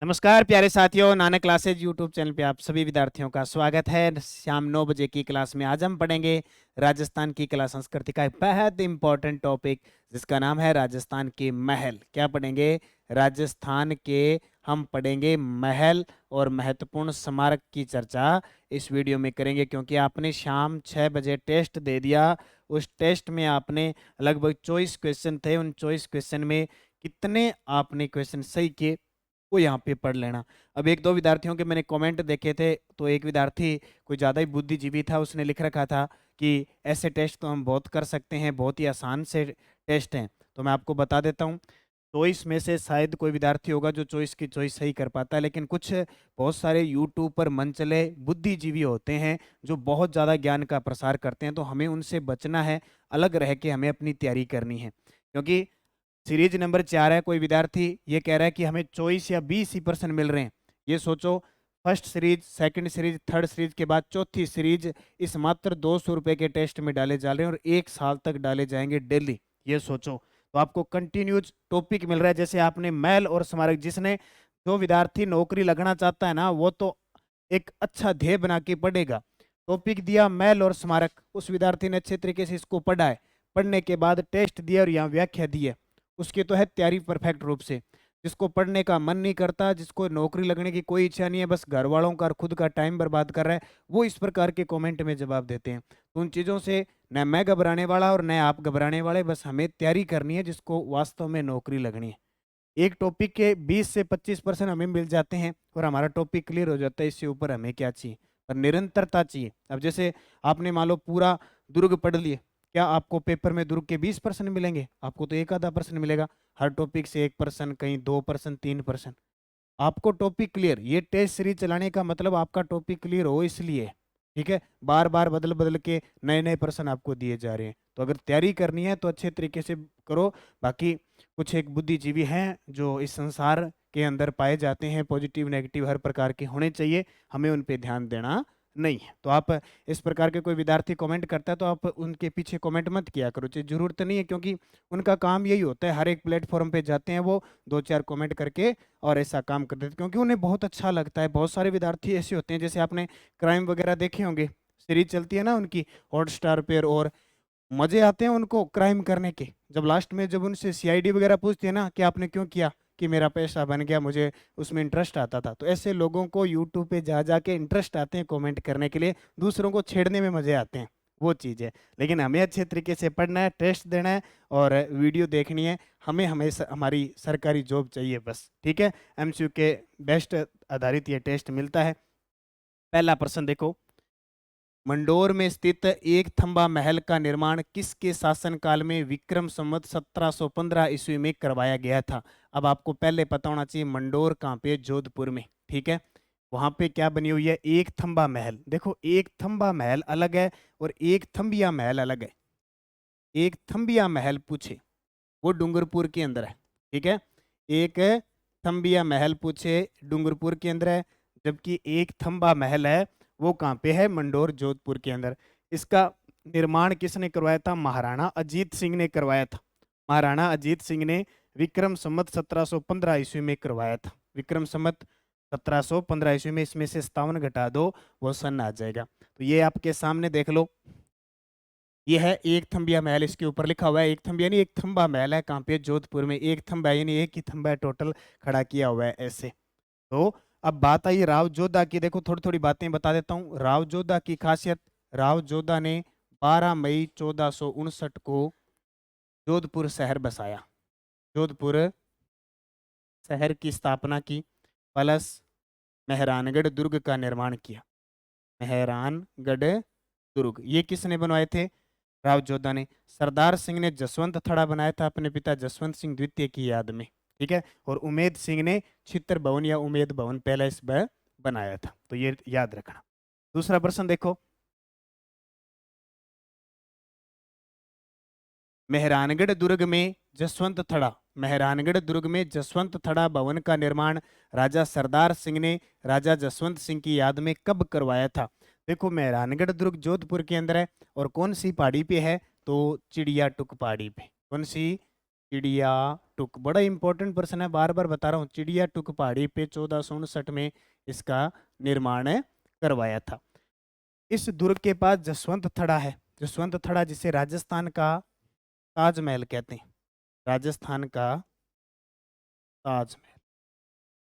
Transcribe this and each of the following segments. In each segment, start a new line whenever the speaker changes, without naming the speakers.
नमस्कार प्यारे साथियों, नानक क्लासेज यूट्यूब चैनल पे आप सभी विद्यार्थियों का स्वागत है। शाम 9 बजे की क्लास में आज हम पढ़ेंगे राजस्थान की कला संस्कृति का एक बेहद इम्पोर्टेंट टॉपिक जिसका नाम है राजस्थान के महल। क्या पढ़ेंगे? राजस्थान के हम पढ़ेंगे महल और महत्वपूर्ण स्मारक की चर्चा इस वीडियो में करेंगे, क्योंकि आपने शाम 6 बजे टेस्ट दे दिया। उस टेस्ट में आपने लगभग 24 क्वेश्चन थे। उन 24 क्वेश्चन में कितने आपने क्वेश्चन सही किए वो यहाँ पे पढ़ लेना। अब एक दो विद्यार्थियों के मैंने कमेंट देखे थे, तो एक विद्यार्थी कोई ज़्यादा ही बुद्धिजीवी था, उसने लिख रखा था कि ऐसे टेस्ट तो हम बहुत कर सकते हैं, बहुत ही आसान से टेस्ट हैं। तो मैं आपको बता देता हूँ, चॉइस में से शायद कोई विद्यार्थी होगा जो चॉइस की चॉइस सही कर पाता है, लेकिन कुछ बहुत सारे यूट्यूब पर मनचले बुद्धिजीवी होते हैं जो बहुत ज़्यादा ज्ञान का प्रसार करते हैं। तो हमें उनसे बचना है, अलग रह के हमें अपनी तैयारी करनी है। क्योंकि सीरीज नंबर 4 है, कोई विद्यार्थी ये कह रहा है कि हमें 24 या 20% मिल रहे हैं। ये सोचो, first series, second series, third series के बाद चौथी सीरीज इस मात्र 200 रुपए के टेस्ट में डाले जा रहे हैं और 1 साल तक डाले जाएंगे डेली। ये सोचो, तो आपको कंटिन्यूज टॉपिक मिल रहा है। जैसे आपने महल और स्मारक, जिसने जो विद्यार्थी नौकरी लगना चाहता है ना, वो तो एक अच्छा ध्येय बना के पढ़ेगा। टॉपिक दिया महल और स्मारक, उस विद्यार्थी ने अच्छे तरीके से इसको पढ़ा है, पढ़ने के बाद टेस्ट दिया और यहाँ व्याख्या दी है, उसकी तो है तैयारी परफेक्ट रूप से। जिसको पढ़ने का मन नहीं करता, जिसको नौकरी लगने की कोई इच्छा नहीं है, बस घर वालों का और खुद का टाइम बर्बाद कर रहा है, वो इस प्रकार के कमेंट में जवाब देते हैं। तो उन चीज़ों से न मैं घबराने वाला और न आप घबराने वाले, बस हमें तैयारी करनी है जिसको वास्तव में नौकरी लगनी है। एक टॉपिक के 20 से 25% हमें मिल जाते हैं और हमारा टॉपिक क्लियर हो जाता है। इससे ऊपर हमें क्या चाहिए? पर निरंतरता चाहिए। अब जैसे आपने मान लो पूरा दुर्ग पढ़ लिए, क्या आपको पेपर में दुर्ग के 20% मिलेंगे? आपको तो एक आधा परसेंट मिलेगा। हर टॉपिक से 1%, कहीं 2%, 3%। आपको टॉपिक क्लियर, ये टेस्ट सीरीज चलाने का मतलब आपका टॉपिक क्लियर हो इसलिए है, ठीक है। बार बार बदल बदल के नए नए प्रश्न आपको दिए जा रहे हैं। तो अगर तैयारी करनी है तो अच्छे तरीके से करो। बाकी कुछ एक बुद्धिजीवी हैं जो इस संसार के अंदर पाए जाते हैं, पॉजिटिव नेगेटिव हर प्रकार के होने चाहिए, हमें उन पे ध्यान देना नहीं है। तो आप इस प्रकार के कोई विद्यार्थी कमेंट करता है तो आप उनके पीछे कमेंट मत किया करो, चाहिए जरूरत नहीं है, क्योंकि उनका काम यही होता है, हर एक प्लेटफॉर्म पे जाते हैं वो दो चार कमेंट करके और ऐसा काम कर देते, क्योंकि उन्हें बहुत अच्छा लगता है। बहुत सारे विद्यार्थी ऐसे होते हैं, जैसे आपने क्राइम वगैरह देखे होंगे, सीरीज चलती है ना उनकी हॉटस्टार पे, और मजे आते हैं उनको क्राइम करने के। जब लास्ट में जब उनसे सीआईडी वगैरह पूछती है ना कि आपने क्यों किया, कि मेरा पैसा बन गया, मुझे उसमें इंटरेस्ट आता था। तो ऐसे लोगों को यूट्यूब पे जा जा के इंटरेस्ट आते हैं कमेंट करने के लिए, दूसरों को छेड़ने में मजे आते हैं, वो चीज़ है। लेकिन हमें अच्छे तरीके से पढ़ना है, टेस्ट देना है और वीडियो देखनी है। हमें हमेशा हमारी सरकारी जॉब चाहिए बस, ठीक है। एमसीक्यू के बेस्ट आधारित ये टेस्ट मिलता है। पहला प्रश्न देखो, मंडोर में स्थित एक थंबा महल का निर्माण किसके शासनकाल में विक्रम संवत 1715 ईस्वी में करवाया गया था? अब आपको पहले पता होना चाहिए मंडोर कहाँ पे? जोधपुर में, ठीक है। वहां पे क्या बनी हुई है? एक थंबा महल। देखो, एक थंबा महल अलग है और एक थंबिया महल अलग है। एक थंबिया महल पूछे, वो डूंगरपुर के अंदर है, ठीक है। एक थंबिया महल पूछे, डूंगरपुर के अंदर है। जबकि एक थंबा महल है, वो कहाँ पे है? मंडोर जोधपुर के अंदर। इसका निर्माण किसने करवाया था? महाराणा अजीत सिंह ने करवाया था। महाराणा अजीत सिंह ने विक्रम संवत 1715 ईस्वी में करवाया था। विक्रम संवत 1715 ईस्वी में, इसमें से 57 घटा दो, वो सन आ जाएगा। तो ये आपके सामने देख लो, ये है एक थंबिया महल, इसके ऊपर लिखा हुआ है एक थंबिया नहीं, एक थंबा महल है। कहाँ पे? जोधपुर में। एक थंबा यानी एक ही थंबा टोटल खड़ा किया हुआ है ऐसे। तो अब बात आई राव जोधा की। देखो, थोड़ी थोड़ी बातें बता देता हूँ। राव जोधा की खासियत, राव जोधा ने 12 मई 1459 को जोधपुर शहर बसाया, जोधपुर शहर की स्थापना की, प्लस मेहरानगढ़ दुर्ग का निर्माण किया। मेहरानगढ़ दुर्ग ये किसने बनवाए थे? राव जोधा ने। सरदार सिंह ने जसवंत थड़ा बनाया था अपने पिता जसवंत सिंह द्वितीय की याद में, ठीक है। और उमेद सिंह ने छित्र भवन या उमेद भवन पैलेस बनाया था। तो ये याद रखना। दूसरा प्रश्न देखो, मेहरानगढ़ दुर्ग में जसवंत थड़ा, मेहरानगढ़ दुर्ग में जसवंत थड़ा भवन का निर्माण राजा सरदार सिंह ने राजा जसवंत सिंह की याद में कब करवाया था? देखो, मेहरानगढ़ दुर्ग जोधपुर के अंदर है और कौन सी पहाड़ी पे है? तो चिड़िया टुक पहाड़ी पे। कौन सी? चिड़िया टुक, बड़ा इंपॉर्टेंट प्रश्न है, बार बार बता रहा हूँ। चिड़िया टुक पहाड़ी पे 1459 में इसका निर्माण करवाया था। इस दुर्ग के पास जसवंत थड़ा है। जसवंत थड़ा जिसे राजस्थान का ताजमहल कहते हैं, राजस्थान का ताजमहल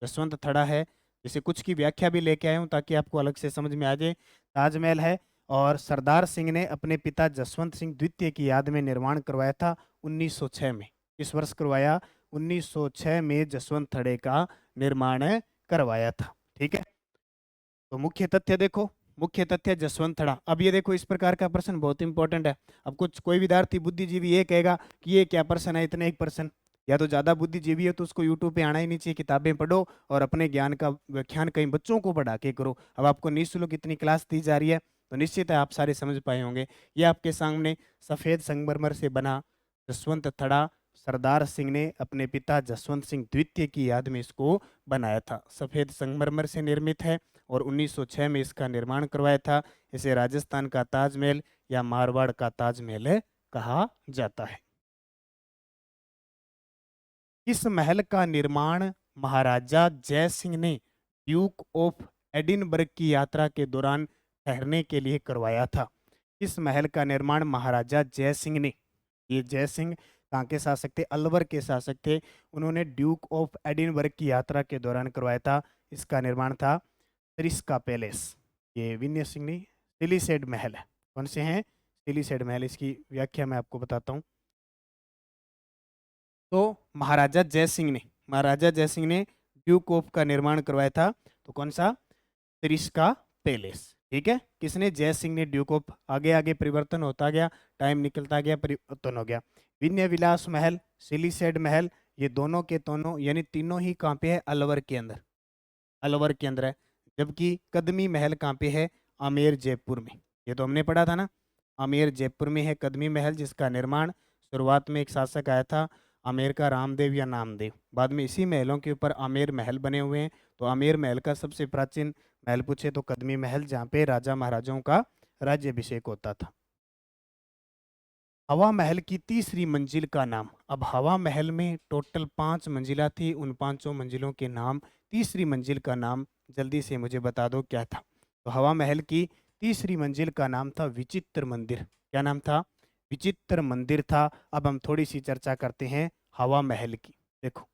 जसवंत थड़ा है। जैसे कुछ की व्याख्या भी लेके आया हूँ ताकि आपको अलग से समझ में आ जाए। ताजमहल है और सरदार सिंह ने अपने पिता जसवंत सिंह द्वितीय की याद में निर्माण करवाया था 1906 में। इस वर्ष करवाया 1906 में जसवंत थड़े का निर्माण करवाया था। ठीक है, तो मुख्य तथ्य देखो, मुख्य तथ्य जसवंत थड़ा। अब ये देखो, इस प्रकार का प्रश्न बहुत इंपॉर्टेंट है। अब कुछ कोई विद्यार्थी बुद्धिजीवी ये कहेगा कि ये क्या प्रश्न है, इतने एक प्रश्न, या तो ज्यादा बुद्धिजीवी है तो उसको यूट्यूब पे आना ही नहीं चाहिए, किताबें पढ़ो और अपने ज्ञान का व्याख्यान कई बच्चों को पढ़ा के करो। अब आपको निःशुल्क इतनी क्लास दी जा रही है तो निश्चित है आप सारे समझ पाए होंगे। ये आपके सामने सफेद संगमरमर से बना जसवंत थड़ा सरदार सिंह ने अपने पिता जसवंत सिंह द्वितीय की याद में इसको बनाया था। सफेद संगमरमर से निर्मित है और 1906 में इसका निर्माण करवाया था। इसे राजस्थान का ताजमहल या मारवाड़ का ताजमहल कहा जाता है। इस महल का निर्माण महाराजा जय सिंह ने ड्यूक ऑफ एडिनबर्ग की यात्रा के दौरान ठहरने के लिए करवाया था। इस महल का निर्माण महाराजा जय सिंह ने, ये जय सिंह कहाँ के शासक थे? अलवर के शासक थे। उन्होंने ड्यूक ऑफ एडिनबर्ग की यात्रा के दौरान करवाया था। इसका निर्माण था त्रिस्का पैलेस। ये विनय सिंह ने, सिलीसेड महल है। कौन से हैं? सिलीसेड महल। इसकी व्याख्या मैं आपको बताता हूँ। तो महाराजा जय सिंह ने ड्यूक ऑफ का निर्माण करवाया था। तो कौन सा? त्रिस्का पैलेस। ठीक है, किसने? जय सिंह ने ड्यूक ऑफ। आगे आगे परिवर्तन होता गया, टाइम निकलता गया, परिवर्तन हो गया। विनय विलास महल, सिलीसेड महल, ये दोनों के दोनों यानी तीनों ही कहाँ पे है? अलवर के अंदर, अलवर के अंदर है। जबकि कदमी महल कहाँ पे है? आमेर जयपुर में। ये तो हमने पढ़ा था ना, आमेर जयपुर में है कदमी महल, जिसका निर्माण शुरुआत में एक शासक आया था आमेर का रामदेव या नामदेव। बाद में इसी महलों के ऊपर आमेर महल बने हुए हैं। तो आमेर महल का सबसे प्राचीन महल पूछे तो कदमी महल, जहाँ पे राजा महाराजाओं का राज्याभिषेक होता था। हवा महल की तीसरी मंजिल का नाम। अब हवा महल में टोटल 5 मंजिला थी, उन 5 मंजिलों के नाम, तीसरी मंजिल का नाम जल्दी से मुझे बता दो क्या था? तो हवा महल की तीसरी मंजिल का नाम था विचित्र मंदिर। क्या नाम था? विचित्र मंदिर था। अब हम थोड़ी सी चर्चा करते हैं हवा महल की। देखो,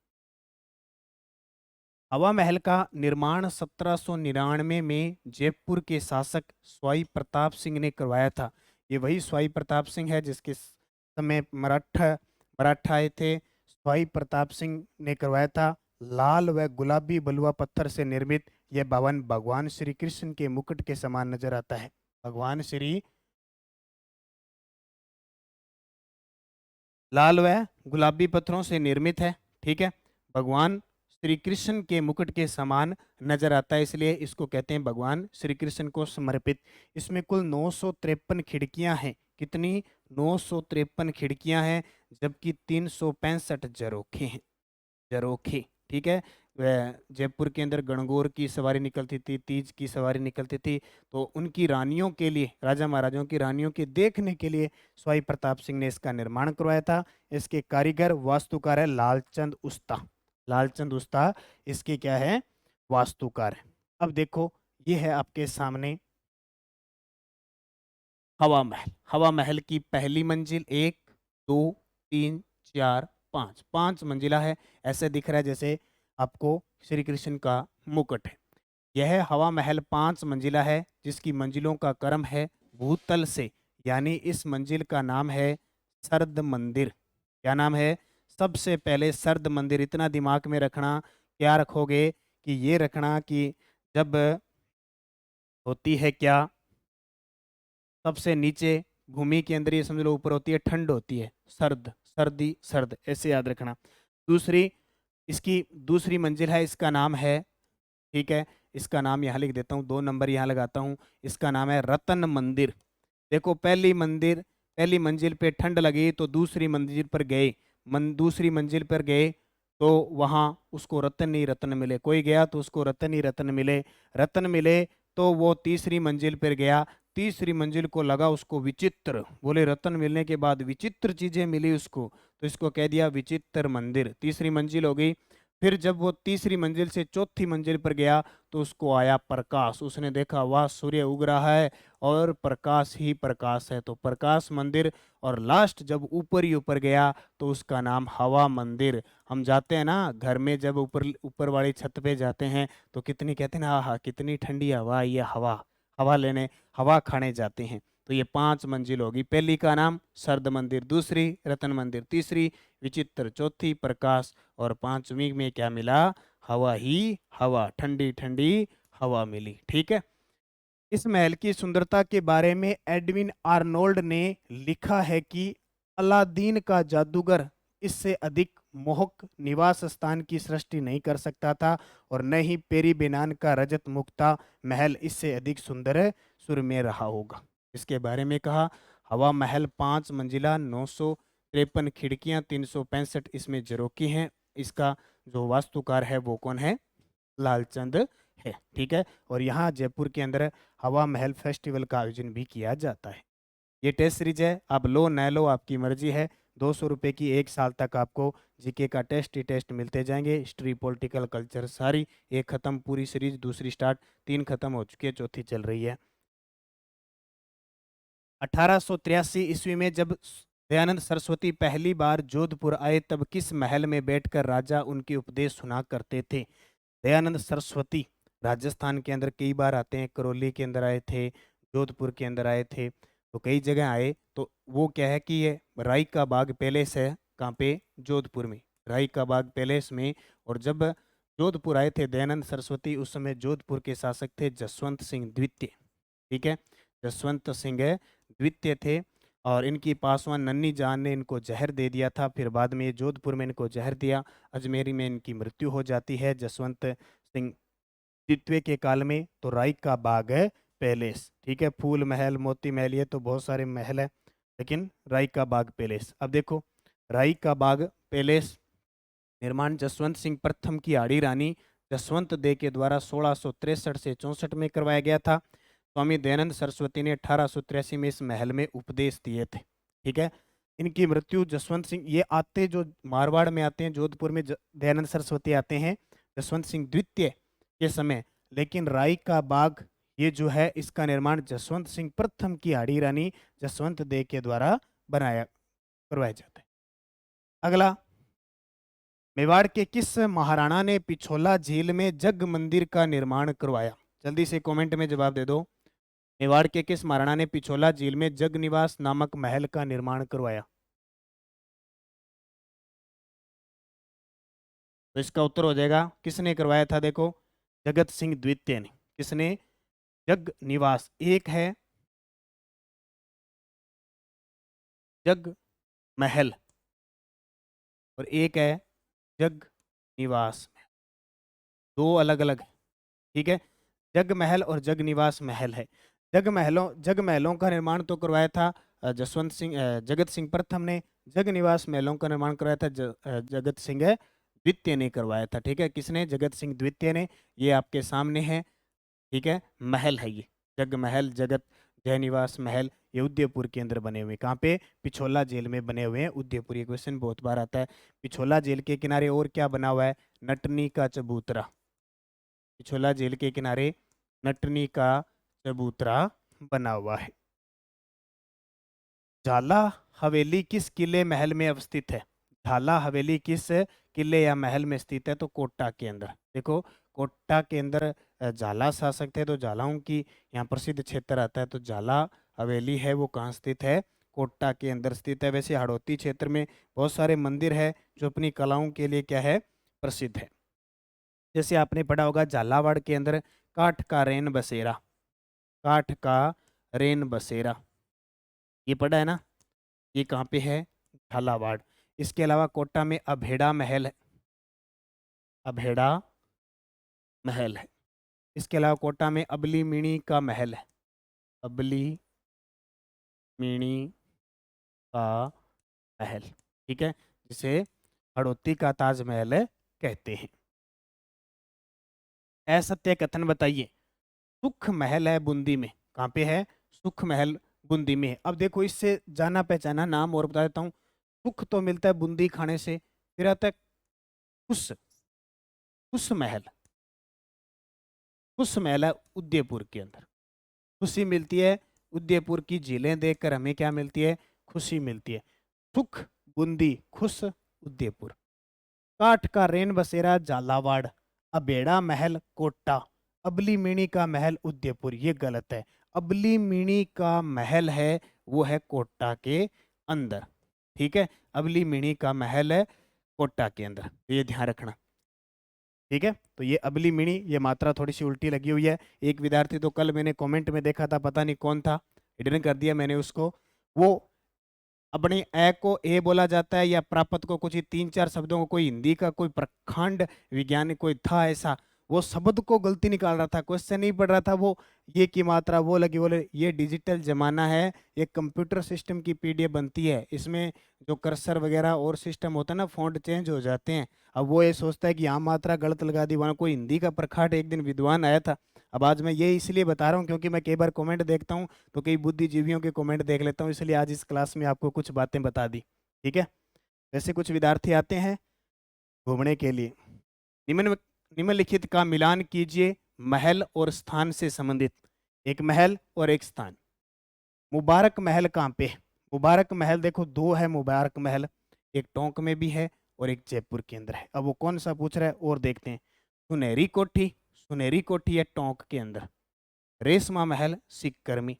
हवा महल का निर्माण 1799 में जयपुर के शासक स्वाई प्रताप सिंह ने करवाया था। ये वही स्वाई प्रताप सिंह है जिसके समय मराठा आए थे। स्वाई प्रताप सिंह ने करवाया था। लाल व गुलाबी बलुआ पत्थर से निर्मित यह भवन भगवान श्री कृष्ण के मुकुट के समान नजर आता है। भगवान श्री लाल व गुलाबी पत्थरों से निर्मित है। ठीक है, भगवान श्री कृष्ण के मुकुट के समान नजर आता है, इसलिए इसको कहते हैं भगवान श्री कृष्ण को समर्पित। इसमें कुल 953 खिड़कियां हैं। कितनी? 953 खिड़कियां हैं, जबकि 365 झरोखे हैं। झरोखे, ठीक है। वह जयपुर के अंदर गणगौर की सवारी निकलती थी, तीज की सवारी निकलती थी, तो उनकी रानियों के लिए, राजा महाराजाओं की रानियों के देखने के लिए स्वाई प्रताप सिंह ने इसका निर्माण करवाया था। इसके कारीगर वास्तुकार है लालचंद उस्ता। लालचंद उस्ता इसके क्या है? वास्तुकार है। अब देखो, ये है आपके सामने हवा महल। हवा महल की पहली मंजिल 1 2 3 4 5, 5 मंजिला है। ऐसे दिख रहा है जैसे आपको श्री कृष्ण का मुकुट है। यह हवा महल 5 मंजिला है, जिसकी मंजिलों का क्रम है भूतल से, यानी इस मंजिल का नाम है सर्द मंदिर। क्या नाम है? सबसे पहले सर्द मंदिर। इतना दिमाग में रखना। क्या रखोगे? कि ये रखना कि जब होती है क्या, सबसे नीचे भूमि के अंदर, ये समझ लो ऊपर होती है ठंड, होती है सर्द, सर्दी सर्द, ऐसे याद रखना। दूसरी, इसकी दूसरी मंजिल है, इसका नाम है, ठीक है, इसका नाम यहाँ लिख देता हूँ, 2 नंबर यहाँ लगाता हूँ। इसका नाम है रतन मंदिर। देखो, पहली मंजिल पे ठंड लगी तो दूसरी मंजिल पर गए, दूसरी मंजिल पर गए तो वहाँ उसको रतन ही रतन मिले। कोई गया तो उसको रतन ही रतन मिले। रतन मिले तो वो तीसरी मंजिल पर गया। तीसरी मंजिल को लगा उसको विचित्र, बोले रत्न मिलने के बाद विचित्र चीजें मिली उसको, तो इसको कह दिया विचित्र मंदिर। तीसरी मंजिल हो गई। फिर जब वो तीसरी मंजिल से चौथी मंजिल पर गया तो उसको आया प्रकाश। उसने देखा वाह सूर्य उग रहा है और प्रकाश ही प्रकाश है, तो प्रकाश मंदिर। और लास्ट जब ऊपर ही ऊपर गया तो उसका नाम हवा मंदिर। हम जाते हैं ना घर में, जब ऊपर ऊपर वाली छत पे जाते हैं तो कितनी कहते हैं ना, आहा कितनी ठंडी हवा, ये हवा, हवा लेने, हवा खाने जाते हैं। तो ये 5 मंजिल होगी। पहली का नाम शरद मंदिर, दूसरी रतन मंदिर, तीसरी विचित्र, चौथी प्रकाश, और पांचवी में क्या मिला, हवा ही हवा, ठंडी ठंडी हवा मिली। ठीक है। इस महल की सुंदरता के बारे में एडविन आर्नोल्ड ने लिखा है कि अलादीन का जादूगर इससे अधिक मोहक निवास स्थान की सृष्टि नहीं कर सकता था, और न ही पेरी बेनान का रजत मुक्ता महल इससे अधिक सुंदर सुरम्य रहा होगा। इसके बारे में कहा, हवा महल 5 मंजिला, 953 खिड़कियां, 365 इसमें झरोकी हैं। इसका जो वास्तुकार है वो कौन है, लालचंद है। ठीक है। और यहाँ जयपुर के अंदर हवा महल फेस्टिवल का आयोजन भी किया जाता है। ये टेस्ट सीरीज है, आप लो न लो आपकी मर्जी है। 200 रुपये की 1 साल तक आपको जीके का टेस्ट ही टेस्ट मिलते जाएंगे। हिस्ट्री, पॉलिटिकल, कल्चर सारी, एक खत्म पूरी सीरीज, दूसरी स्टार्ट, 3 खत्म हो चुकी है, चौथी चल रही है। 1883 ईस्वी में जब दयानंद सरस्वती पहली बार जोधपुर आए तब किस महल में बैठकर राजा उनके उपदेश सुना करते थे। दयानंद सरस्वती राजस्थान के अंदर कई बार आते हैं, करौली के अंदर आए थे, जोधपुर के अंदर आए थे, तो कई जगह आए। तो वो क्या है कि ये राई का बाग पैलेस है, कहाँ पे, जोधपुर में, राई का बाग पैलेस में। और जब जोधपुर आए थे दयानंद सरस्वती, उस समय जोधपुर के शासक थे जसवंत सिंह द्वितीय। ठीक है, जसवंत सिंह द्वितीय थे। और इनकी पासवान नन्नी जान ने इनको जहर दे दिया था, फिर बाद में ये जोधपुर में इनको जहर दिया, अजमेरी में इनकी मृत्यु हो जाती है जसवंत सिंह द्वितीय के काल में। तो राई का बाग है पैलेस, ठीक है, फूल महल, मोती महल, ये तो बहुत सारे महल है, लेकिन राई का बाग पैलेस। अब देखो, राई का बाग पैलेस निर्माण जसवंत सिंह प्रथम की आड़ी रानी जसवंत दे के द्वारा 1663 से 64 में करवाया गया था। स्वामी दयानंद सरस्वती ने 1883 में इस महल में उपदेश दिए थे। ठीक है। इनकी मृत्यु जसवंत सिंह, ये आते जो मारवाड़ में आते हैं, जोधपुर में दयानंद सरस्वती आते हैं जसवंत सिंह द्वितीय के समय, लेकिन राई का बाग ये जो है इसका निर्माण जसवंत सिंह प्रथम की आड़ी रानी जसवंत दे के द्वारा बनाया करवाया जाता है। अगला, मेवाड़ के किस महाराणा ने पिछोला झील में जग मंदिर का निर्माण करवाया। जल्दी से कमेंट में जवाब दे दो। मेवाड़ के किस महाराणा ने पिछोला झील में जग निवास नामक महल का निर्माण करवाया। तो इसका उत्तर हो जाएगा, किसने करवाया था, देखो, जगत सिंह द्वितीय ने। किसने, जग निवास, एक है जग महल और एक है जग निवास, दो अलग अलग है। ठीक है, जग महल और जग निवास महल है। जग महलों का निर्माण तो करवाया था जसवंत सिंह जगत सिंह प्रथम ने। जग निवास महलों का निर्माण करवाया था जगत सिंह द्वितीय ने करवाया था। ठीक है, किसने, जगत सिंह द्वितीय ने। ये आपके सामने है। ठीक है, महल है ये, जग महल, जगत, जय निवास महल, ये उदयपुर के अंदर बने हुए, कहाँ पे, पिछोला जेल में बने हुए हैं उदयपुर। ये क्वेश्चन बहुत बार आता है। पिछोला जेल के किनारे और क्या बना हुआ है, नटनी का चबूतरा। पिछोला जेल के किनारे नटनी का चबूतरा बना हुआ है। झाला हवेली किस किले महल में अवस्थित है। झाला हवेली किस किले या महल में स्थित है, तो कोटा के अंदर। देखो, कोटा के अंदर झाला शासक थे, तो झालाओं की यहाँ प्रसिद्ध क्षेत्र आता है, तो झाला हवेली है वो कहाँ स्थित है, कोटा के अंदर स्थित है। वैसे हड़ौती क्षेत्र में बहुत सारे मंदिर है जो अपनी कलाओं के लिए क्या है, प्रसिद्ध है। जैसे आपने पढ़ा होगा झालावाड़ के अंदर काठ का रेन बसेरा, काठ का रेन बसेरा, ये पढ़ा है ना, ये कहाँ पे है, झालावाड़। इसके अलावा कोटा में अभेड़ा महल है, अभेड़ा महल है। इसके अलावा कोटा में अबली मिणी का महल है, अबली मिणी का महल। ठीक है, जिसे हड़ौती का ताजमहल कहते हैं। असत्य कथन बताइए। सुख महल है बूंदी में। कहाँ पे है? सुख महल बूंदी में है। अब देखो इससे जाना पहचाना नाम और बता देता हूँ। सुख तो मिलता है बूंदी खाने से, फिर आता है खुश, खुश महल। खुश महल है उदयपुर के अंदर। खुशी मिलती है, उदयपुर की झीलें देखकर हमें क्या मिलती है? खुशी मिलती है। सुख बूंदी, खुश उदयपुर। काठ का रेन बसेरा झालावाड़, अबेड़ा महल कोटा, अबली मिणी का महल उदयपुर। ये गलत है। अबली मिणी का महल है वो है कोटा के अंदर। ठीक है, अबली मिणी का महल है कोटा के अंदर, ये ध्यान रखना। ठीक है, तो ये अबली मिणी, ये मात्रा थोड़ी सी उल्टी लगी हुई है। एक विद्यार्थी तो कल मैंने कमेंट में देखा था, पता नहीं कौन था, हिडन कर दिया मैंने उसको। वो अपने ए को ए बोला जाता है या प्रापत को, कुछ ही 3-4 शब्दों को, कोई हिंदी का कोई प्रखंड वैज्ञानिक कोई था ऐसा, वो शब्द को गलती निकाल रहा था, क्वेश्चन नहीं पढ़ रहा था वो। ये की मात्रा वो लगी, बोले ये डिजिटल जमाना है, ये कंप्यूटर सिस्टम की पीडीएफ बनती है, इसमें जो कर्सर वगैरह और सिस्टम होता है ना, फॉन्ट चेंज हो जाते हैं। अब वो ये सोचता है कि यहाँ मात्रा गलत लगा दी, वहाँ कोई हिंदी का प्रखंड एक दिन विद्वान आया था। अब आज मैं ये इसलिए बता रहा हूँ क्योंकि मैं कई बार कमेंट देखता हूँ, तो कई बुद्धिजीवियों के कमेंट देख लेता हूँ, इसलिए आज इस क्लास में आपको कुछ बातें बता दी। ठीक है, वैसे कुछ विद्यार्थी आते हैं घूमने के लिए। निम्न निम्नलिखित का मिलान कीजिए महल और स्थान से संबंधित। एक महल और एक स्थान। मुबारक महल कहाँ पे? मुबारक महल देखो दो है मुबारक महल, एक टोंक में भी है और एक जयपुर के अंदर है। अब वो कौन सा पूछ रहा है और देखते हैं। सुनहरी कोठी, सुनहरी कोठी है टोंक के अंदर। रेशमा महल सीकर में।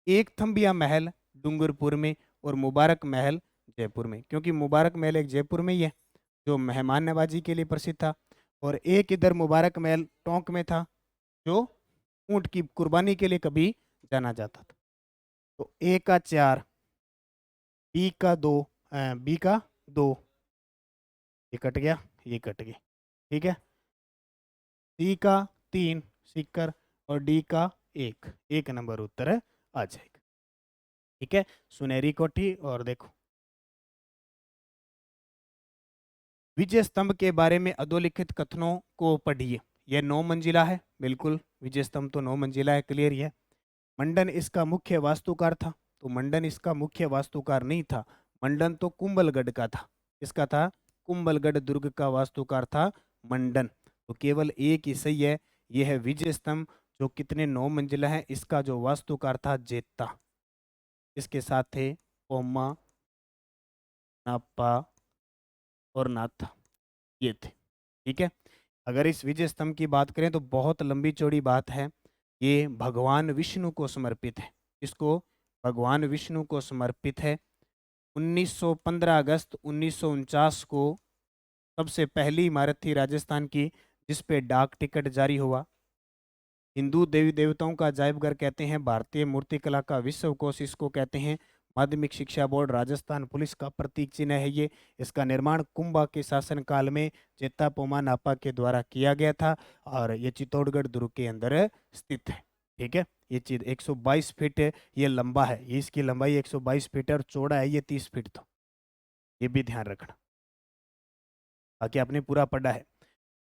एक थम्बिया महल डूंगरपुर में और मुबारक महल जयपुर में, क्योंकि मुबारक महल एक जयपुर में ही है जो मेहमान नवाजी के लिए प्रसिद्ध था, और एक इधर मुबारक महल टोंक में था जो ऊंट की कुर्बानी के लिए कभी जाना जाता था। तो ए का 4, बी का 2, बी का 2, ये कट गया, ये कट गया। ठीक है, सी का 3 सीकर और डी का 1, 1 नंबर उत्तर आ जाएगा। ठीक है, सुनहरी कोठी। और देखो विजय स्तंभ के बारे में अधोलिखित कथनों को पढ़िए। यह 9 मंजिला है, बिल्कुल विजय स्तंभ तो 9 मंजिला है, क्लियर ही है। मंडन इसका मुख्य वास्तुकार था, तो मंडन इसका मुख्य वास्तुकार नहीं था, मंडन तो कुंभलगढ़ का था। इसका था कुंभलगढ़ दुर्ग का वास्तुकार था मंडन। तो केवल एक ही सही है, यह है विजय स्तंभ जो कितने 9 मंजिला है, इसका जो वास्तुकार था जेता। इसके साथ थे ओमा, नापा और नाथा, ये थे। ठीक है, अगर इस विजय स्तंभ की बात करें तो बहुत लंबी चौड़ी बात है। ये भगवान विष्णु को समर्पित है। इसको भगवान विष्णु को समर्पित है। 1915 अगस्त 1949 को सबसे पहली इमारत थी राजस्थान की जिस पे डाक टिकट जारी हुआ। हिंदू देवी देवताओं का अजायबघर कहते हैं, भारतीय मूर्तिकला का विश्व कोश इसको कहते हैं, माध्यमिक शिक्षा बोर्ड राजस्थान पुलिस का प्रतीक चिन्ह है ये। इसका निर्माण कुंभा के शासनकाल में जेता पोमा नापा के द्वारा किया गया था और ये चित्तौड़गढ़ दुर्ग के अंदर स्थित है। ठीक है, ये चीज 122 फीट ये लंबा है, ये इसकी लंबाई 122 फीट है और चौड़ा है ये 30 फीट। तो ये भी ध्यान रखना, बाकी आपने पूरा पढ़ा है।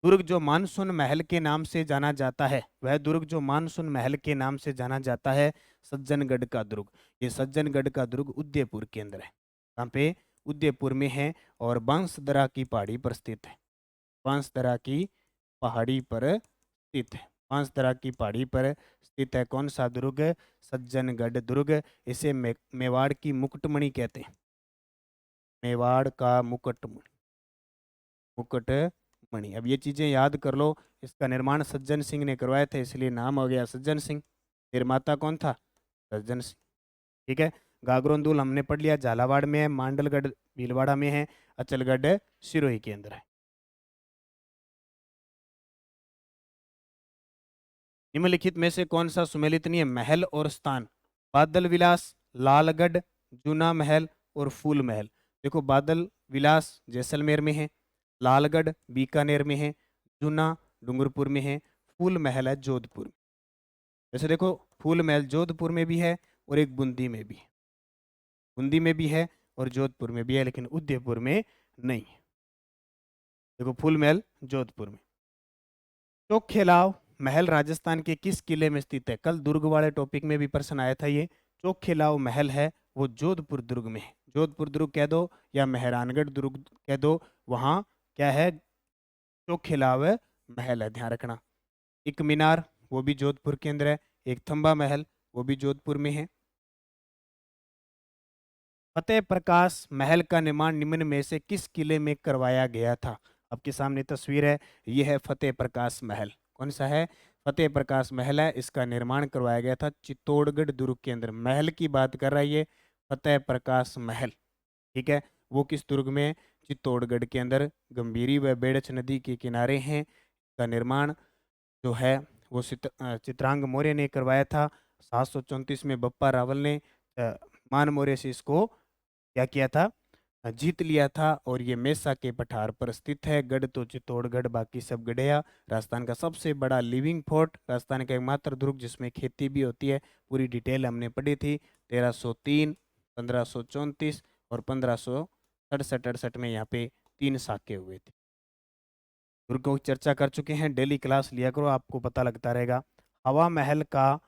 दुर्ग जो मानसून महल के नाम से जाना जाता है, वह दुर्ग जो मानसून महल के नाम से जाना जाता है सज्जनगढ़ का दुर्ग। ये सज्जनगढ़ का दुर्ग उदयपुर के अंदर है। कहाँ पे? उदयपुर में है और बांसदरा की पहाड़ी पर स्थित है। बांसदरा की पहाड़ी पर स्थित है। बांसदरा की पहाड़ी पर स्थित है कौन सा दुर्ग? सज्जनगढ़ दुर्ग। इसे मेवाड़ की मुकुटमणि कहते हैं। मेवाड़ का मुकुटमणि, मुकुटमणि। अब ये चीजें याद कर लो। इसका निर्माण सज्जन सिंह ने करवाया था, इसलिए नाम हो गया सज्जन सिंह। निर्माता कौन था? सज्जन सिंह। ठीक है, गागरोंदुल हमने पढ़ लिया, झालावाड़ में है, मांडलगढ़ भीलवाड़ा में है, अचलगढ़ सिरोही के अंदर है। निम्नलिखित में से कौन सा सुमेलित नहीं है? महल और स्थान। बादल विलास, लालगढ़, जूना महल और फूल महल। देखो बादल विलास जैसलमेर में है, लालगढ़ बीकानेर में है, जूना डूंगरपुर में है, फूल महल है जोधपुर में। जैसे देखो फूल महल जोधपुर में भी है और एक बूंदी में भी है, बूंदी में भी है और जोधपुर में भी है, लेकिन उदयपुर में नहीं है। देखो फूल महल जोधपुर में। चोखेलाव महल राजस्थान के किस किले में स्थित है? कल दुर्ग वाले टॉपिक में भी प्रश्न आया था ये। चोखिलाव महल है वो जोधपुर दुर्ग में है। जोधपुर दुर्ग कह दो या मेहरानगढ़ दुर्ग कह दो, वहां क्या है? चोखिलाव महल है, ध्यान रखना। एक मीनार वो भी जोधपुर के अंदर है। एक थंबा महल वो भी जोधपुर में है। फतेह प्रकाश महल का निर्माण निम्न में से किस किले में करवाया गया था? आपके सामने तस्वीर है, यह है फतेह प्रकाश महल। कौन सा है? फतेह प्रकाश महल है। इसका निर्माण करवाया गया था चित्तौड़गढ़ दुर्ग के अंदर। महल की बात कर रहा है ये, फतेह प्रकाश महल। ठीक है, वो किस दुर्ग में? चित्तौड़गढ़ के अंदर। गंभीरी व बेड़च नदी के किनारे हैं। का निर्माण जो है वो चित्रांग मौर्य ने करवाया था। 734 में बप्पा रावल ने मान मौर्य से इसको क्या किया था? जीत लिया था। और ये मेसा के पठार पर स्थित है। गढ़ तो चित्तौड़गढ़, बाकी सब गढ़िया। राजस्थान का सबसे बड़ा लिविंग फोर्ट, राजस्थान का एकमात्र दुर्ग जिसमें खेती भी होती है। पूरी डिटेल हमने पढ़ी थी। 1303, 1534 और 1567 में यहाँ पे 3 साके हुए थे। दुर्ग की चर्चा कर चुके हैं। डेली क्लास लिया करो, आपको पता लगता रहेगा। हवा महल का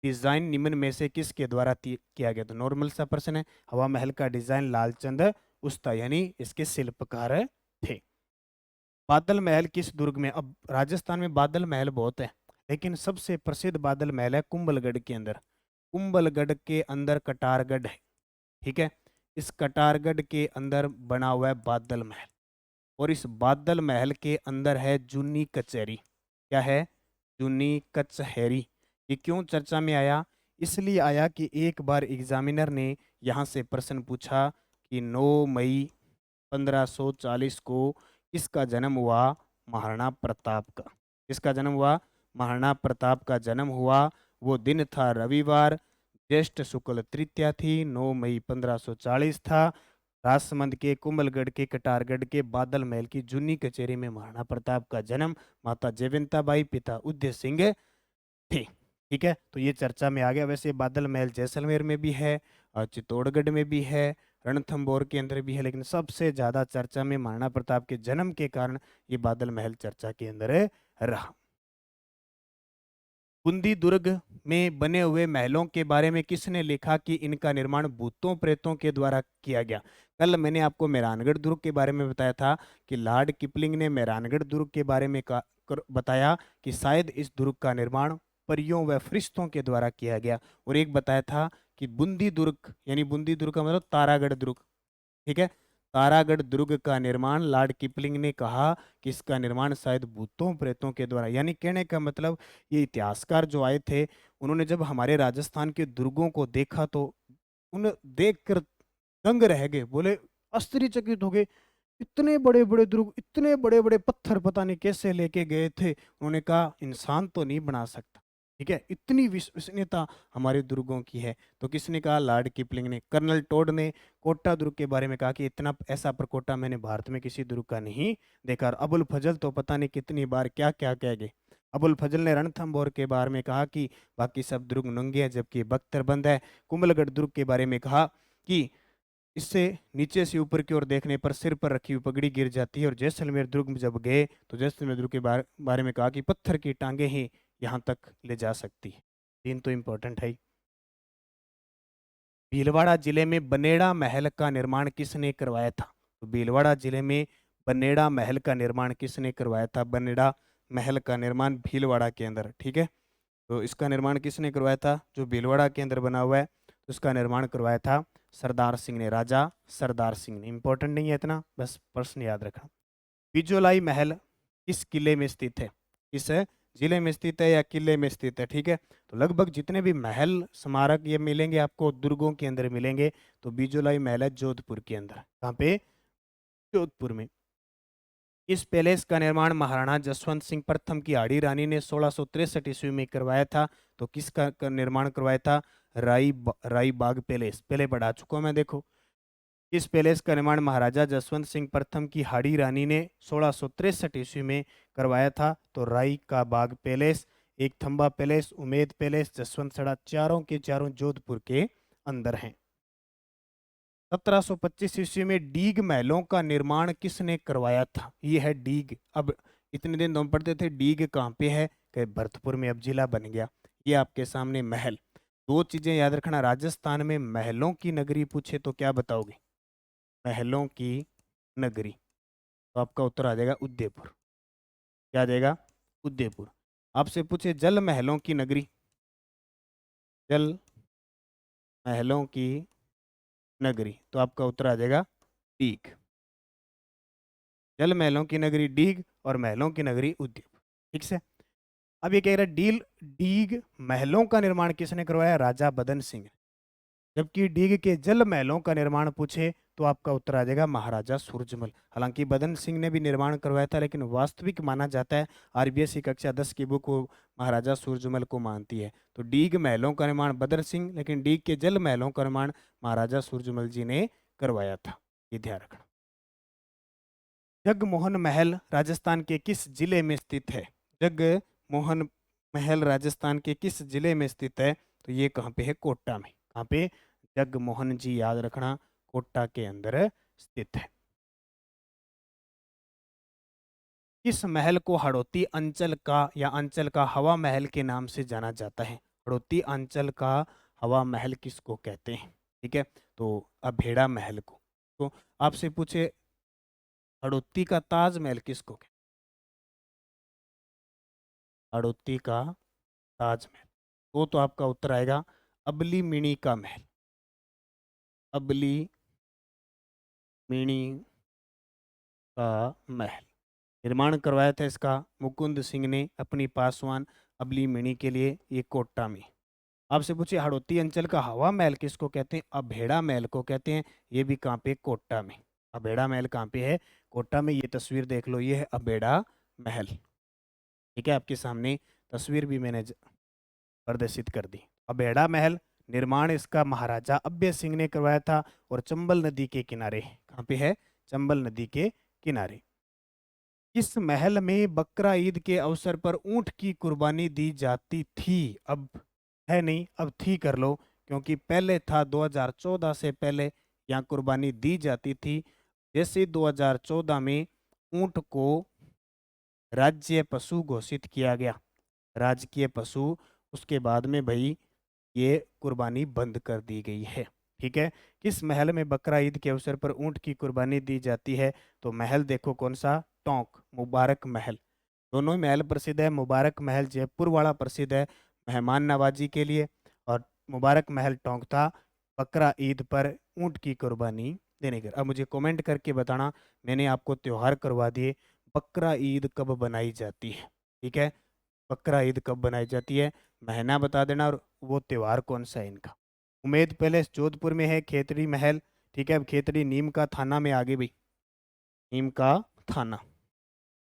डिजाइन निम्न में से किसके द्वारा किया गया? तो नॉर्मल सा प्रश्न है। हवा महल का डिजाइन लालचंद उस्ता यानी इसके शिल्पकार थे। बादल महल किस दुर्ग में? अब राजस्थान में बादल महल बहुत है, लेकिन सबसे प्रसिद्ध बादल महल है कुंभलगढ़ के अंदर। कुंभलगढ़ के अंदर कटारगढ़ है। ठीक है, इस कटारगढ़ के अंदर बना हुआ है बादल महल। और इस बादल महल के अंदर है जूनी कचहरी। क्या है? जूनी कचहरी। ये क्यों चर्चा में आया? इसलिए आया कि एक बार एग्जामिनर ने यहाँ से प्रश्न पूछा कि 9 मई 1540 को किसका जन्म हुआ? महाराणा प्रताप का। किसका जन्म हुआ? महाराणा प्रताप का जन्म हुआ। वो दिन था रविवार, ज्येष्ठ शुक्ल तृतीया थी, 9 मई 1540 था। राजसमंद के कुंभलगढ़ के कटारगढ़ के बादल महल की जूनी कचेरी में महाराणा प्रताप का जन्म। माता जयवंता बाई, पिता उदय सिंह थे। ठीक है, तो ये चर्चा में आ गया। वैसे बादल महल जैसलमेर में भी है और चित्तौड़गढ़ में भी है, रणथंभौर के अंदर भी है, लेकिन सबसे ज्यादा चर्चा में महाराणा प्रताप के जन्म के कारण ये बादल महल चर्चा के अंदर रहा। बूंदी दुर्ग में बने हुए महलों के बारे में किसने लिखा कि इनका निर्माण भूतों प्रेतों के द्वारा किया गया? कल मैंने आपको मेहरानगढ़ दुर्ग के बारे में बताया था कि लॉर्ड किपलिंग ने मेहरानगढ़ दुर्ग के बारे में बताया कि शायद इस दुर्ग का निर्माण परियों व फरिश्तों के द्वारा किया गया। और एक बताया था कि बूंदी दुर्ग, यानी बूंदी दुर्ग का मतलब तारागढ़ दुर्ग। ठीक है, तारागढ़ दुर्ग का निर्माण लॉर्ड किपलिंग ने कहा कि इसका निर्माण शायद भूतों प्रेतों के द्वारा, यानी कहने का मतलब ये इतिहासकार जो आए थे उन्होंने जब हमारे राजस्थान के दुर्गों को देखा तो उन देखकर दंग रह गए, बोले आश्चर्यचकित हो गए। इतने बड़े बड़े दुर्ग, इतने बड़े बड़े पत्थर पता नहीं कैसे लेके गए थे। उन्होंने कहा इंसान तो नहीं बना सकता। ठीक है, इतनी विश्वसनीयता हमारे दुर्गों की है। तो किसने कहा? लॉर्ड किपलिंग ने। कर्नल टोड ने कोटा दुर्ग के बारे में कहा कि इतना ऐसा प्रकोटा मैंने भारत में किसी दुर्ग का नहीं देखा। और अबुल फजल तो पता नहीं कितनी बार क्या क्या कह गए। अबुल फजल ने रणथंभौर के बारे में कहा कि बाकी सब दुर्ग नंगे हैं जबकि बख्तरबंद है। कुंभलगढ़ दुर्ग के बारे में कहा कि इससे नीचे से ऊपर की ओर देखने पर सिर पर रखी हुई पगड़ी गिर जाती है। और जैसलमेर दुर्ग में जब गए तो जैसलमेर दुर्ग के बारे में कहा कि पत्थर की टांगे ही यहाँ तक ले जा सकती है। 3 तो इम्पोर्टेंट है ही। भीलवाड़ा जिले में बनेड़ा महल का निर्माण किसने करवाया था? तो भीलवाड़ा जिले में बनेड़ा महल का निर्माण किसने करवाया था? बनेड़ा महल का निर्माण भीलवाड़ा के अंदर। ठीक है, तो इसका निर्माण किसने करवाया था? जो भीलवाड़ा के अंदर बना हुआ है तो इसका निर्माण करवाया था सरदार सिंह ने, राजा सरदार सिंह ने। इंपॉर्टेंट नहीं है इतना, बस प्रश्न याद रखना। बिजोलाई महल किस किले में स्थित है? किस जिले में स्थित है या किले में स्थित है? ठीक है, तो लगभग जितने भी महल स्मारक ये मिलेंगे आपको दुर्गों के अंदर मिलेंगे। तो बिजोलाई महल है जोधपुर के अंदर। कहाँ पे? जोधपुर में। इस पैलेस का निर्माण महाराणा जसवंत सिंह प्रथम की आड़ी रानी ने 1663 ईस्वी में करवाया था। तो किसका निर्माण करवाया था? राई बाग पैलेस। पहले पढ़ा चुका हूं मैं, देखो। इस पैलेस का निर्माण महाराजा जसवंत सिंह प्रथम की हाड़ी रानी ने 1663 ईस्वी में करवाया था। तो राई का बाग पैलेस, एक थंबा पैलेस, उमेद पैलेस, जसवंत सड़ा, चारों के चारों जोधपुर के अंदर हैं। 1725 ईस्वी में डीग महलों का निर्माण किसने करवाया था? ये है डीग। अब इतने दिन तो हम पढ़ते थे डीग कहाँ पे है, कि भरतपुर में अब जिला बन गया। ये आपके सामने महल। दो चीजें याद रखना, राजस्थान में महलों की नगरी पूछे तो क्या बताओगे? महलों की नगरी, तो आपका उत्तर आ जाएगा उदयपुर। क्या आ जाएगा? उदयपुर। आपसे पूछे जल महलों की नगरी, जल महलों की नगरी, तो आपका उत्तर आ जाएगा डीग। जल महलों की नगरी डीग और महलों की नगरी उदयपुर। ठीक से। अब ये कह रहा है डीग महलों का निर्माण किसने करवाया? राजा बदन सिंह। जबकि डीग के जल महलों का निर्माण पूछे तो आपका उत्तर आ जाएगा महाराजा सूरजमल। हालांकि बदन सिंह ने भी निर्माण करवाया था, लेकिन वास्तविक माना जाता है, आरबीएसई कक्षा 10 की बुक वो महाराजा सूरजमल को मानती है। तो डीग महलों का निर्माण बदन सिंह, लेकिन डीग के जल महलों का निर्माण महाराजा सूरजमल जी ने करवाया था। ये ध्यान रखना। जगमोहन महल राजस्थान के किस जिले में स्थित है? जगमोहन महल राजस्थान के किस जिले में स्थित है? तो ये कहाँ पे है? कोटा में। कहाँ पे? जगमोहन जी, याद रखना, कोटा के अंदर स्थित है। किस महल को हड़ौती अंचल का या अंचल का हवा महल के नाम से जाना जाता है? हड़ौती अंचल का हवा महल किसको कहते हैं? ठीक है, तो अभेड़ा महल को। तो आपसे पूछे हड़ौती का ताजमहल किसको कहते हैं? हड़ौती का ताजमहल, तो आपका उत्तर आएगा अबली मिणी का महल। अबली मिणी का महल निर्माण करवाया था इसका मुकुंद सिंह ने अपनी पासवान अबली मिणी के लिए, ये कोटा में। आपसे पूछिए हड़ौती अंचल का हवा महल किसको कहते हैं? अभेड़ा महल को कहते हैं। ये भी कहाँ पे? कोटा में। अभेड़ा महल कहाँ पे है? कोटा में। ये तस्वीर देख लो, ये है अभेड़ा महल। ठीक है, आपके सामने तस्वीर भी मैंने प्रदर्शित कर दी। अभेड़ा महल निर्माण इसका महाराजा अभय सिंह ने करवाया था और चंबल नदी के किनारे। कहाँ पे है? चंबल नदी के किनारे। इस महल में बकरा ईद के अवसर पर ऊंट की कुर्बानी दी जाती थी। अब है नहीं, अब थी कर लो, क्योंकि पहले था 2014 से पहले यहाँ कुर्बानी दी जाती थी। जैसे 2014 में ऊंट को राज्य पशु घोषित किया गया, राजकीय पशु, उसके बाद में भाई ये कुर्बानी बंद कर दी गई है। ठीक है, किस महल में बकरा ईद के अवसर पर ऊंट की कुर्बानी दी जाती है? तो महल देखो कौन सा? टोंक, मुबारक महल। दोनों ही महल प्रसिद्ध है। मुबारक महल जयपुर वाला प्रसिद्ध है मेहमान नवाजी के लिए, और मुबारक महल टोंक था बकरा ईद पर ऊंट की कुर्बानी देने के। अब मुझे कमेंट करके बताना, मैंने आपको त्योहार करवा दिए, बकरा ईद कब बनाई जाती है? ठीक है, बकरा ईद कब बनाई जाती है, महीना बता देना और वो त्योहार कौन सा है इनका। उमेद पैलेस जोधपुर में है। खेतड़ी महल, ठीक है, अब खेतड़ी नीम का थाना में आगे भाई, नीम का थाना।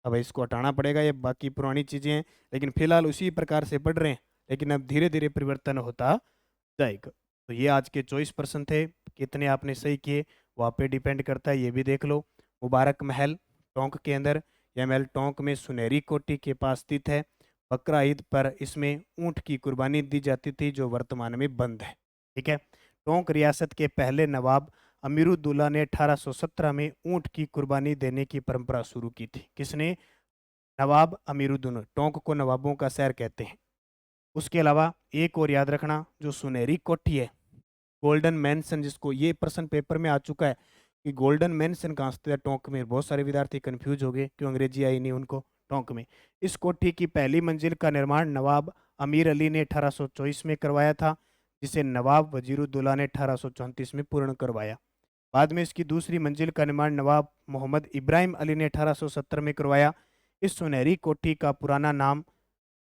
अब इसको हटाना पड़ेगा, ये बाकी पुरानी चीजें हैं, लेकिन फिलहाल उसी प्रकार से पढ़ रहे हैं, लेकिन अब धीरे धीरे परिवर्तन होता जाएगा। तो ये आज के 24 प्रश्न थे। कितने आपने सही किए वहाँ पे डिपेंड करता है, ये भी देख लो। मुबारक महल टोंक के अंदर, यह महल टोंक में सुनहरी कोठी के पास स्थित है। बकरा ईद पर इसमें ऊंट की कुर्बानी दी जाती थी, जो वर्तमान में बंद है। ठीक है, टोंक रियासत के पहले नवाब अमीरुद्दौला ने 1817 में ऊंट की कुर्बानी देने की परंपरा शुरू की थी। किसने? नवाब अमीरुद्दौला। टोंक को नवाबों का शहर कहते हैं। उसके अलावा एक और याद रखना, जो सुनहरी कोठी है, गोल्डन मैंसन, जिसको ये प्रश्न पेपर में आ चुका है कि गोल्डन मैंसन कहाँ स्थित है टोंक में, बहुत सारे विद्यार्थी कंफ्यूज हो गए क्यों अंग्रेजी आई नहीं उनको। टोंक में इस कोठी की पहली मंजिल का निर्माण नवाब अमीर अली ने 1824 में करवाया था, जिसे नवाब वजीरुद्दौला ने 1834 में पूर्ण करवाया। बाद में इसकी दूसरी मंजिल का निर्माण नवाब मोहम्मद इब्राहिम अली ने 1870 में करवाया। इस सुनहरी कोठी का पुराना नाम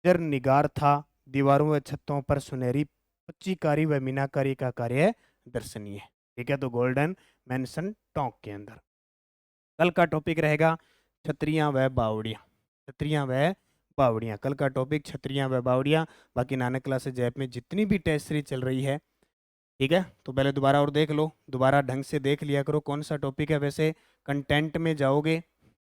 जरनिगार था। दीवारों व छतों पर सुनहरी पच्चीकारी व मीनाकारी का कार्य दर्शनीय है। ठीक है, तो गोल्डन मैंसन टोंक के अंदर। कल का टॉपिक रहेगा छतरियां व बावड़ियां। छतरियां व बावड़ियां, कल का टॉपिक छतरियां व बावड़ियां। बाकी नानक क्लासेज ऐप में जितनी भी टेस्ट सीरीज चल रही है, ठीक है, तो पहले दोबारा और देख लो, दोबारा ढंग से देख लिया करो कौन सा टॉपिक है। वैसे कंटेंट में जाओगे,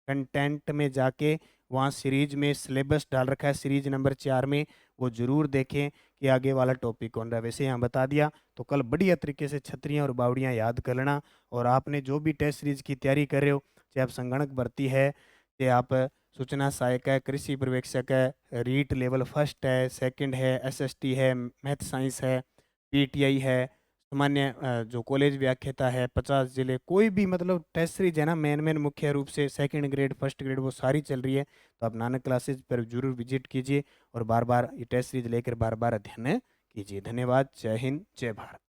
कंटेंट में जाके वहाँ सीरीज में सिलेबस डाल रखा है सीरीज नंबर 4 में, वो जरूर देखें कि आगे वाला टॉपिक कौन रहा है। वैसे यहाँ बता दिया, तो कल बढ़िया तरीके से छतरियाँ और बावड़ियाँ याद कर लेना। और आपने जो भी टेस्ट सीरीज की तैयारी कर रहे हो, चाहे आप संगणक भर्ती है, चाहे आप सूचना सहायक है, कृषि पर्यवेक्षक है, रीट लेवल फर्स्ट है, सेकंड है, एसएसटी है, मैथ साइंस है, पीटीआई है, सामान्य जो कॉलेज व्याख्याता है, 50 जिले, कोई भी मतलब टेस्ट सीरीज है ना, मेन मुख्य रूप से सेकंड ग्रेड फर्स्ट ग्रेड वो सारी चल रही है। तो आप नानक क्लासेज पर जरूर विजिट कीजिए और बार बार ये टेस्ट सीरीज लेकर बार बार अध्ययन कीजिए। धन्यवाद। जय हिंद, जय भारत।